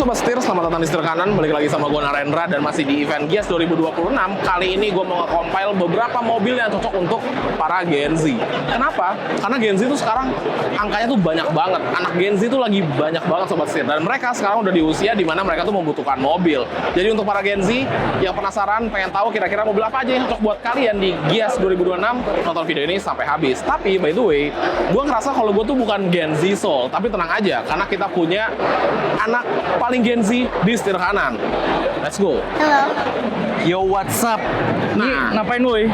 Sobat Setir, selamat datang di Setir Kanan. Balik lagi sama gue Narendra dan masih di event Gias 2026. Kali ini gue mau nge-compile beberapa mobil yang cocok untuk para Gen Z. Kenapa? Karena Gen Z itu sekarang angkanya tuh banyak banget. Anak Gen Z itu lagi banyak banget Sobat Setir. Dan mereka sekarang udah di usia dimana mereka tuh membutuhkan mobil. Jadi untuk para Gen Z yang penasaran, pengen tahu kira-kira mobil apa aja yang cocok buat kalian di Gias 2026, nonton video ini sampai habis. Tapi by the way, gue ngerasa kalau gue tuh bukan Gen Z soul. Tapi tenang aja, karena kita punya anak paling Gen Z di Setir Kanan. Let's go. Halo. Yo, what's up? Nah, Ngapain woi?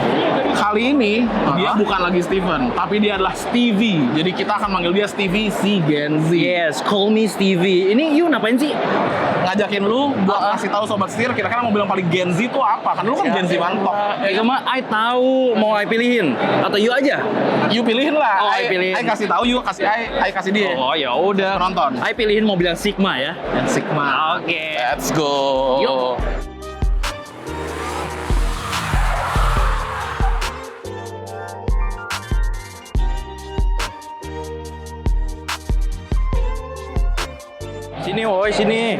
kali ini dia bukan lagi Steven, tapi dia adalah Stevie. Jadi kita akan manggil dia Stevie si Gen Z. Yes, call me Stevie. Ini you ngapain sih? Ngajakin lu buat kasih tahu Sobat Setir kira-kira mobil yang paling Gen Z itu apa? Kan lu kan Gen Z mantap. Ya mah, I tahu mau I pilihin atau you aja? You pilihin lah. Oh, I pilihin. I kasih tahu, you kasih I kasih dia. Oh ya udah. Penonton. I pilihin mobil yang Sigma ya. Yang Sigma. Oke. Let's go. Yuk. Sini woi, sini.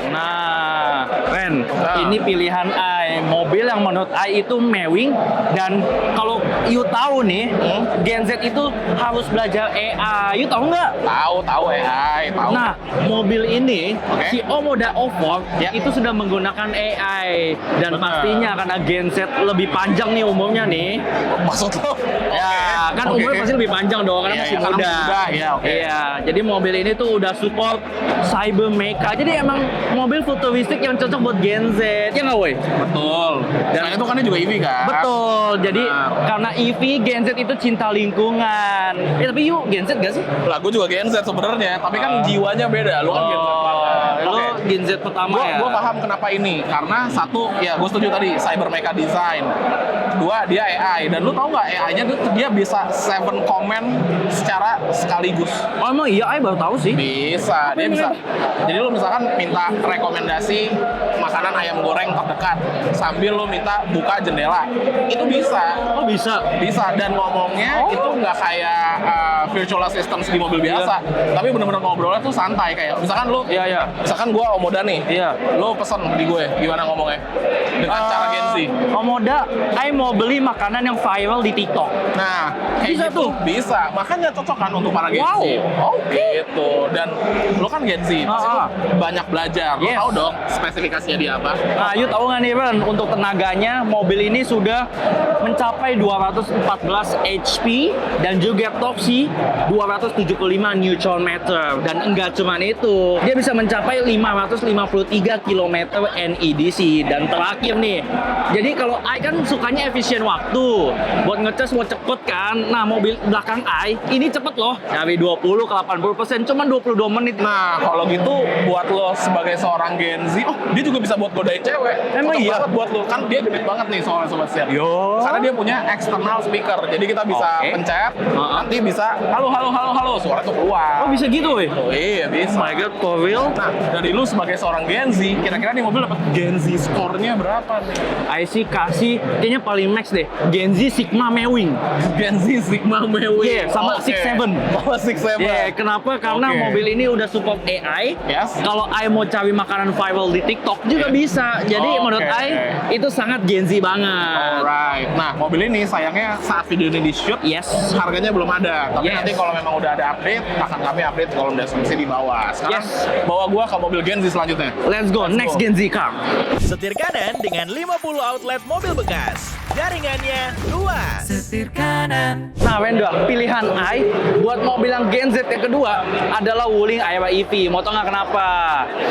Nah, Ren, ini pilihan I. Mobil yang menurut I itu mewing. Dan kalau you tahu nih, Gen Z itu harus belajar AI. You tahu nggak? Tahu AI, tahu. Nah, mobil ini, Oke. si Omoda Offroad Ya. itu sudah menggunakan AI. Dan Benar. pastinya karena Gen Z lebih panjang nih umurnya nih. Maksud lo? Ya, kan Oke. umurnya pasti lebih panjang dong, karena Iya, masih iya, karena muda. muda, iya, oke. Iya, jadi mobil ini tuh udah support cyber mecha. Jadi emang mobil futuristik yang cocok buat Gen Z. Ya nggak, woi? Betul. Dan itu kan dia juga EV kan? Betul. Jadi Benar. karena EV, Gen Z itu cinta lingkungan. Tapi you Gen Z gak sih? Lah, gue juga Gen Z sebenarnya, tapi kan jiwanya beda. Lu kan Gen Z banget. Lo Oke. Gen Z pertama ya? Gue paham kenapa ini, karena satu, ya gue setuju tadi, cyber mecha design. Kedua, dia AI. Dan lu tau nggak AI-nya tuh dia bisa 7 comment secara sekaligus. Oh emang iya, I baru tahu sih. Bisa, dia bisa. Jadi lu misalkan minta rekomendasi makanan ayam goreng terdekat sambil lu minta buka jendela, itu bisa. Oh bisa? Bisa, dan ngomongnya itu nggak kayak virtual assistant di mobil biasa, tapi bener-bener ngobrolnya tuh santai. Kayak misalkan lu, Iya, iya. misalkan gua Omoda nih, Iya. lu pesen di gue, gimana ngomongnya? Dengan cara Gen Z. Omoda, I mau beli makanan yang viral di TikTok. Nah, kayak Bisa gitu, tuh? bisa. Makanya cocok kan untuk para Gen Wow. Z. Oh, gitu. Dan lu kan Gen Z, pasti lu banyak belajar. Lu Yes. tahu dong spesifikasinya dia apa? Nah, you tahu nggak nih, Ren, untuk tenaganya, mobil ini sudah mencapai 214 HP dan juga torsi 275 Nm. Dan enggak cuman itu, dia bisa mencapai 553 km NEDC. Dan terakhir nih, jadi kalau I kan sukanya efisien waktu, buat ngecas mau cepet kan. Nah, mobil belakang I ini cepet loh, dari 20 ke 80%, cuman 22 menit. Nah, kalau gitu buat lo sebagai seorang Gen Z, oh, dia juga bisa buat godain cewek. Emang Cocok iya? banget buat lo. Kan dia gede banget nih soalnya Sobat Setir. Yo. Karena dia punya external speaker. Jadi kita bisa Oke. pencet, Uh-uh. nanti bisa halo halo halo halo, suara tuh keluar. Oh bisa gitu, weh? Oh, iya, bisa. Oh my god, for real? Nah, dari lu sebagai seorang Gen Z, kira-kira nih mobil dapat Gen Z score-nya berapa nih? IC kasih kayaknya paling max deh, Gen Z Sigma Mewing. Gen Z Sigma Mewing. Iya, sama Oke. 6-7. Oh, 6-7. Yeah, kenapa? Karena Oke. mobil ini udah support AI. Yes. Kalau I mau cari makanan viral di TikTok juga bisa. Jadi Oke. menurut I itu sangat Gen Z banget. Alright. Nah, mobil ini sayangnya saat video ini di-shoot, Yes. harganya belum ada. Tapi Yes. nanti kalau memang udah ada update, akan kami update kolom deskripsi di bawah. Sekarang Yes. bawa gua ke mobil Gen Z selanjutnya. Let's go, next Gen Z car. Setir kanan dengan 50 outlet mobil bekas. Jaringannya luas. Setir kanan. Nah, Wendra, pilihan I buat mobil yang Gen Z yang kedua adalah Wuling Aira EV. Mau tau nggak kenapa?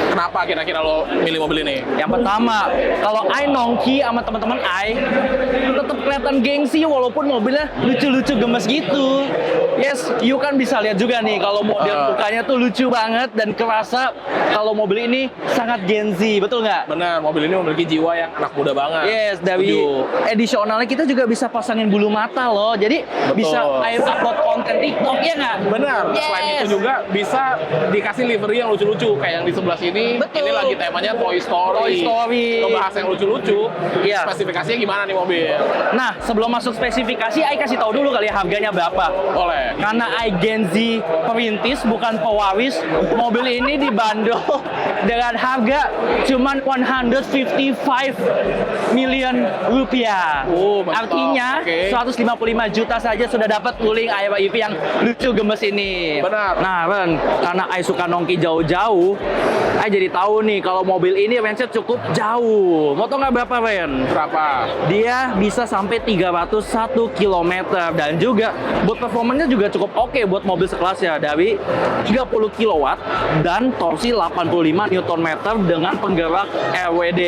Kenapa kira-kira lo milih mobil ini? Yang pertama, kalau I nongki sama teman-teman I, tetap kelihatan gengsi walaupun mobilnya lucu-lucu gemes gitu. Yes, you kan bisa lihat juga nih kalau model mukanya tuh lucu banget dan kerasa kalau mobil ini sangat Gen Z, betul nggak? Benar, mobil ini memiliki jiwa yang anak muda banget. Yes, dari Setuju. edisionalnya kita juga bisa pasangin bulu mata loh. Jadi bisa I upload konten TikTok ya nggak? Benar, Yes. selain itu juga bisa dikasih livery yang lucu-lucu. Kayak yang di sebelah sini, Betul. ini lagi temanya Toy Story. Toy Story. Ngebahas yang lucu-lucu, Iya. spesifikasinya gimana nih mobil? Nah, sebelum masuk spesifikasi, I kasih tahu dulu kali ya harganya berapa. Boleh. Boleh. Karena iGenzi perintis bukan pewaris, mobil ini dibanderol dengan harga cuman 155 million rupiah. Mantap. Artinya Oke. 155 juta saja sudah dapat Wuling Aero EV yang lucu gemes ini. Benar. Nah, Ren, karena Ai suka nongki jauh-jauh, Ai jadi tahu nih kalau mobil ini range-nya cukup jauh. Mau tau nggak berapa, Ren? Berapa? Dia bisa sampai 301 km dan juga buat performanya juga cukup oke buat mobil sekelas ya, dari 30 kW dan torsi 85 Nm dengan penggerak RWD.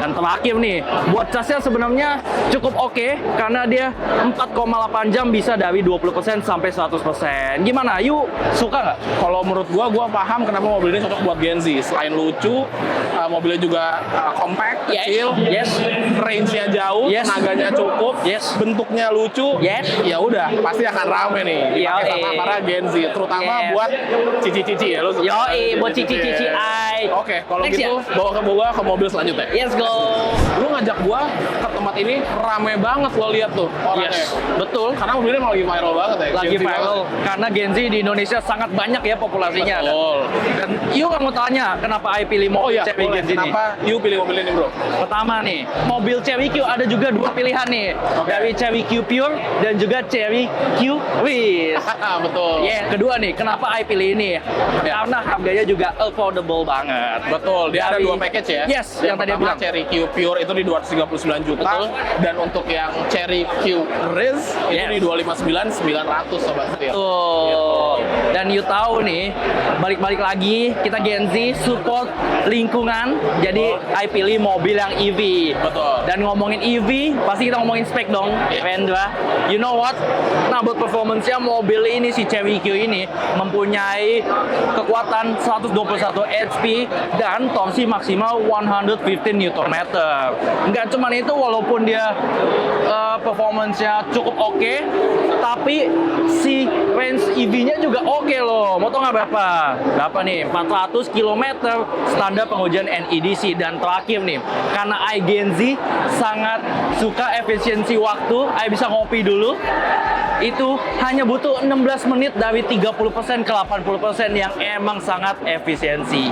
Dan terakhir nih, buat casnya sebenarnya cukup oke karena dia 4,8 jam bisa dari 20% sampai 100%. Gimana? Yuk, suka nggak? Kalau menurut gua paham kenapa mobil ini cocok buat Gen Z. Selain lucu, mobilnya juga compact, kecil, Yes. range-nya jauh, Yes. tenaganya cukup, Yes. bentuknya lucu. Yes. Ya udah, pasti akan rame nih dipakai Yoi. sama para Gen Z, terutama Yes. buat cici-cici ya. Lu suka Yoi, buat cici-cici cici-cici ya? Ai. Oke, kalau Next gitu ya? bawa ke mobil selanjutnya. Let's go. Lu ngajak gua ke tempat ini rame banget, lo lihat tuh orangnya. Yes, betul. Karena mobilnya emang lagi viral banget ya. Lagi Gen Z viral banget. karena Gen Z di Indonesia sangat banyak ya populasinya. Betul. Dan yuk kamu tanya kenapa I pilih Oh mobil iya, Cherry boleh. Gen Z ini. Kenapa you pilih mobil ini, bro? Pertama nih, mobil Cherry Q ada juga dua pilihan nih. Oke. Dari Cherry Q Pure dan juga Cherry Q Wiz. Betul. Ya, kedua nih, kenapa I pilih ini? Ya. Karena harganya juga affordable banget. Betul, dia ada Dari- dua package ya. Yes, yang tadi pertama bilang. Cherry Q Pure itu di 239 juta. Betul. Dan untuk yang Cherry Q Riz itu Yes. di 259.900 sobat setir. Tuh. Dan you tahu nih, balik-balik lagi kita Gen Z support lingkungan. Jadi I pilih mobil yang EV. Betul. Dan ngomongin EV, pasti kita ngomongin spek dong, Rendra. You know what? Nah, buat performance-nya mobil ini si Cherry Q ini mempunyai kekuatan 121 HP dan torsi maksimal 115 Nm. Nggak cuman itu, walaupun dia performance-nya cukup oke, tapi si range EV-nya juga oke loh. Mau tau nggak berapa? Berapa nih? 400 km standar pengujian NEDC. Dan terakhir nih, karena iGen Z sangat suka efisiensi waktu, I bisa ngopi dulu. Itu hanya butuh 16 menit dari 30% ke 80% yang emang sangat efisiensi.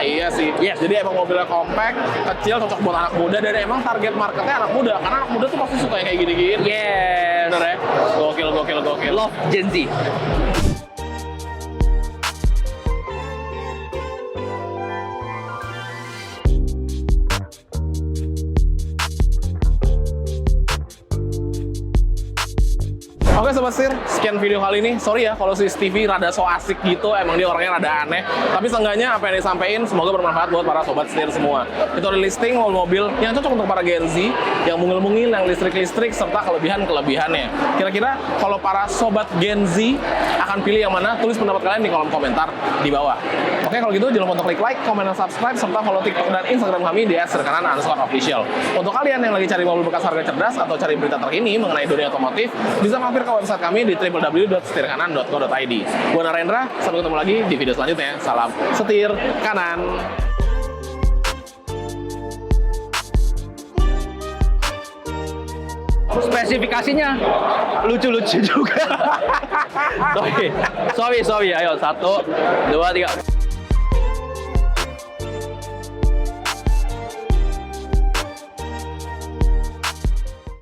Iya sih. Yes. Jadi emang mobilnya compact, kecil, cocok buat anak muda, dan emang target marketnya anak muda. Karena anak muda tuh pasti suka yang kayak gini-gini. Yes. Bener ya? Gokil. Love Gen Z. Oke Sobat Setir, sekian video kali ini. Sorry ya kalau si Stevie rada so asik gitu, emang dia orangnya rada aneh. Tapi seenggaknya apa yang disampaikan semoga bermanfaat buat para Sobat Setir semua. Itu ada listing mobil-mobil yang cocok untuk para Gen Z, yang mungil-mungil, yang listrik-listrik, serta kelebihan-kelebihannya. Kira-kira kalau para Sobat Gen Z akan pilih yang mana? Tulis pendapat kalian di kolom komentar di bawah. Oke, kalau gitu jangan lupa untuk klik like, komen, dan subscribe, serta follow TikTok dan Instagram kami di @setirkanan_official. Untuk kalian yang lagi cari mobil bekas harga cerdas atau cari berita terkini mengenai dunia otomotif, bisa mampir ke website kami di www.setirkanan.co.id. Gue Narendra, sampai ketemu lagi di video selanjutnya. Salam setir kanan. Spesifikasinya lucu-lucu juga. Sorry. Ayo, 1, 2, 3.